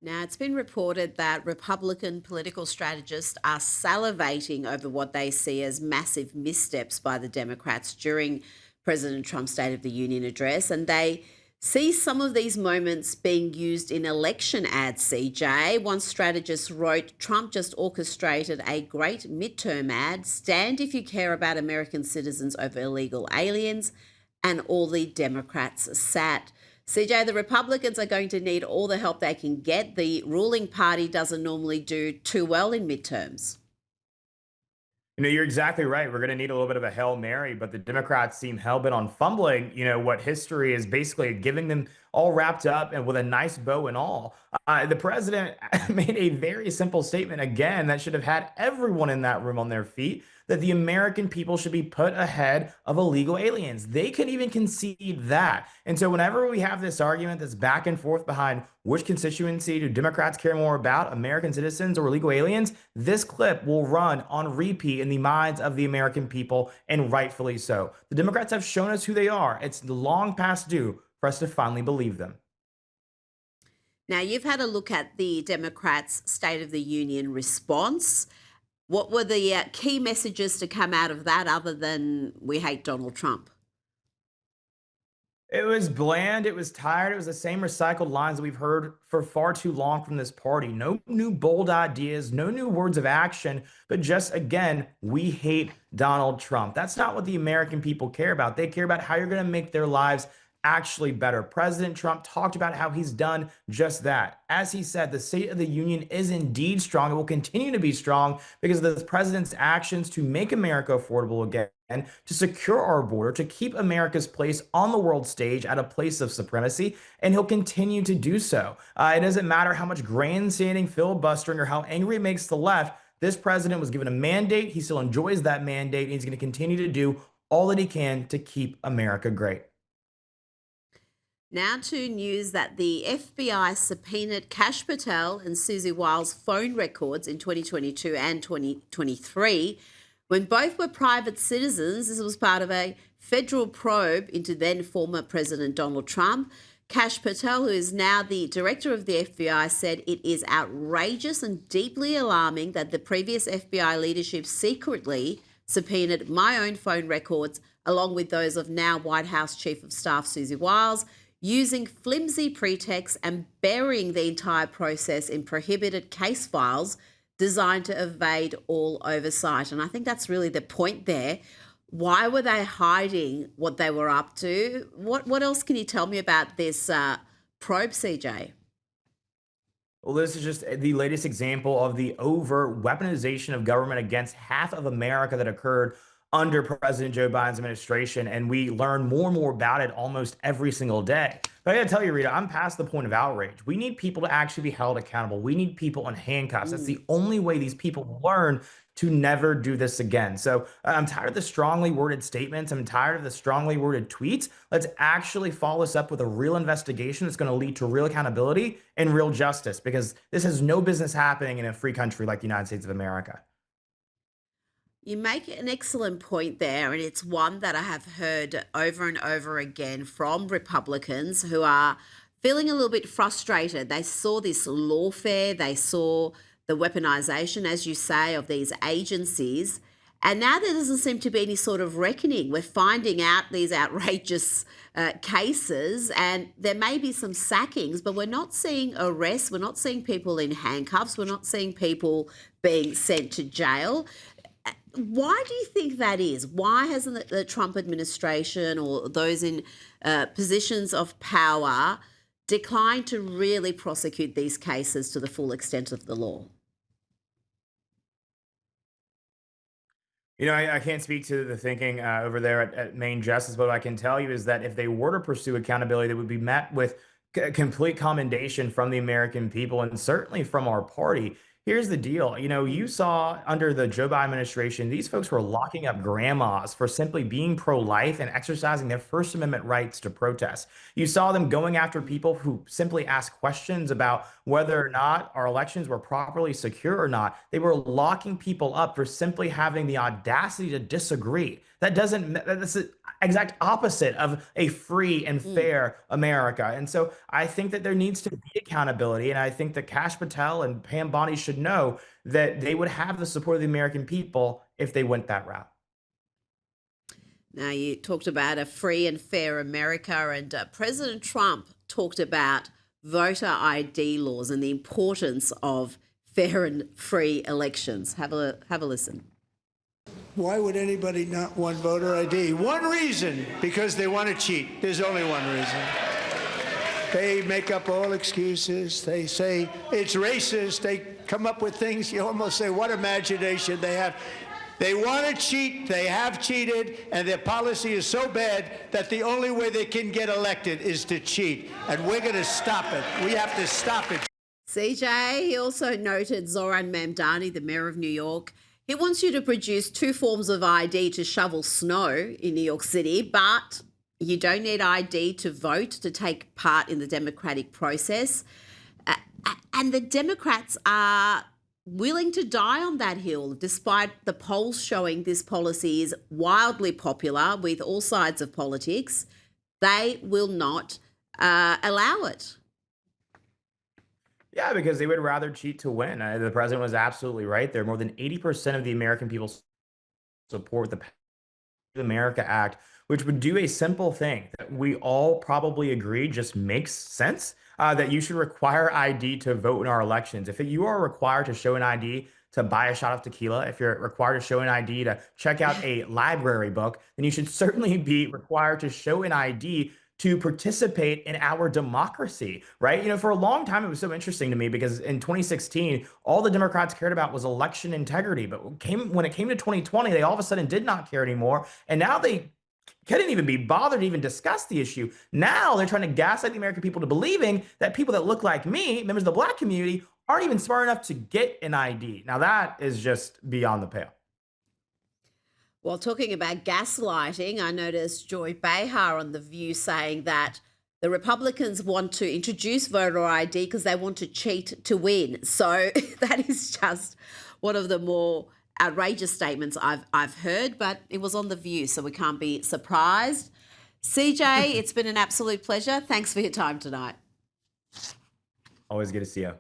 Now, it's been reported that Republican political strategists are salivating over what they see as massive missteps by the Democrats during President Trump's State of the Union address. And they see some of these moments being used in election ads, CJ. One strategist wrote Trump just orchestrated a great midterm ad, stand if you care about American citizens over illegal aliens, and all the Democrats sat. CJ, the Republicans are going to need all the help they can get. The ruling party doesn't normally do too well in midterms. You're exactly right. We're going to need a little bit of a Hail Mary, but the Democrats seem hell bent on fumbling, what history is basically giving them all wrapped up and with a nice bow and all. The president made a very simple statement again that should have had everyone in that room on their feet, that the American people should be put ahead of illegal aliens. They can even concede that. And so whenever we have this argument that's back and forth behind which constituency do Democrats care more about, American citizens or illegal aliens, this clip will run on repeat in the minds of the American people, and rightfully so. The Democrats have shown us who they are. It's long past due for us to finally believe them. Now, you've had a look at the Democrats' State of the Union response. What were the key messages to come out of that other than we hate Donald Trump? It was bland. It was tired. It was the same recycled lines that we've heard for far too long from this party. No new bold ideas, no new words of action, but just, again, we hate Donald Trump. That's not what the American people care about. They care about how you're going to make their lives actually better. President Trump talked about how he's done just that. As he said, the State of the Union is indeed strong. It will continue to be strong because of the president's actions to make America affordable again, to secure our border, to keep America's place on the world stage at a place of supremacy, and he'll continue to do so. It doesn't matter how much grandstanding, filibustering, or how angry it makes the left. This president was given a mandate. He still enjoys that mandate, and he's going to continue to do all that he can to keep America great. Now to news that the FBI subpoenaed Cash Patel and Susie Wiles' phone records in 2022 and 2023 when both were private citizens. This was part of a federal probe into then former President Donald Trump. Cash Patel, who is now the director of the FBI, said it is outrageous and deeply alarming that the previous FBI leadership secretly subpoenaed my own phone records along with those of now White House Chief of Staff Susie Wiles, using flimsy pretexts and burying the entire process in prohibited case files designed to evade all oversight. And I think that's really the point there. Why were they hiding what they were up to? What else can you tell me about this probe, CJ? Well, this is just the latest example of the overt weaponization of government against half of America that occurred under President Joe Biden's administration. And we learn more and more about it almost every single day. But I gotta tell you, Rita, I'm past the point of outrage. We need people to actually be held accountable. We need people in handcuffs. That's the only way these people will learn to never do this again. So I'm tired of the strongly worded statements. I'm tired of the strongly worded tweets. Let's actually follow this up with a real investigation that's going to lead to real accountability and real justice, because this has no business happening in a free country like the United States of America. You make an excellent point there, and it's one that I have heard over and over again from Republicans who are feeling a little bit frustrated. They saw this lawfare, they saw the weaponization, as you say, of these agencies, and now there doesn't seem to be any sort of reckoning. We're finding out these outrageous cases, and there may be some sackings, but we're not seeing arrests. We're not seeing people in handcuffs. We're not seeing people being sent to jail. Why do you think that is? Why hasn't the Trump administration or those in positions of power declined to really prosecute these cases to the full extent of the law? I can't speak to the thinking over there at Main Justice, but what I can tell you is that if they were to pursue accountability, that would be met with complete commendation from the American people and certainly from our party. Here's the deal. You saw under the Joe Biden administration, these folks were locking up grandmas for simply being pro-life and exercising their First Amendment rights to protest. You saw them going after people who simply asked questions about whether or not our elections were properly secure or not. They were locking people up for simply having the audacity to disagree. That doesn't, that's the exact opposite of a free and Mm. fair America. And so I think that there needs to be accountability. And I think that Kash Patel and Pam Bondi should know that they would have the support of the American people if they went that route. Now, you talked about a free and fair America, and President Trump talked about voter ID laws and the importance of fair and free elections. Have a listen. Why would anybody not want voter ID? One reason, because they want to cheat. There's only one reason. They make up all excuses. They say it's racist. They come up with things. You almost say, what imagination they have. They want to cheat. They have cheated. And their policy is so bad that the only way they can get elected is to cheat. And we're going to stop it. We have to stop it. CJ, he also noted Zoran Mamdani, the mayor of New York. He wants you to produce 2 forms of ID to shovel snow in New York City, but you don't need ID to vote, to take part in the democratic process. And the Democrats are willing to die on that hill, despite the polls showing this policy is wildly popular with all sides of politics. They will not allow it. Yeah, because they would rather cheat to win. The president was absolutely right there. More than 80% of the American people support the America Act, which would do a simple thing that we all probably agree just makes sense, that you should require ID to vote in our elections. If you are required to show an ID to buy a shot of tequila, if you're required to show an ID to check out a library book, then you should certainly be required to show an ID to participate in our democracy, right? For a long time, it was so interesting to me because in 2016, all the Democrats cared about was election integrity. But when it came to 2020, they all of a sudden did not care anymore. And now they couldn't even be bothered to even discuss the issue. Now they're trying to gaslight the American people to believing that people that look like me, members of the Black community, aren't even smart enough to get an ID. Now that is just beyond the pale. Well, talking about gaslighting, I noticed Joy Behar on The View saying that the Republicans want to introduce voter ID because they want to cheat to win. So that is just one of the more outrageous statements I've heard, but it was on The View, so we can't be surprised. CJ, it's been an absolute pleasure. Thanks for your time tonight. Always good to see you.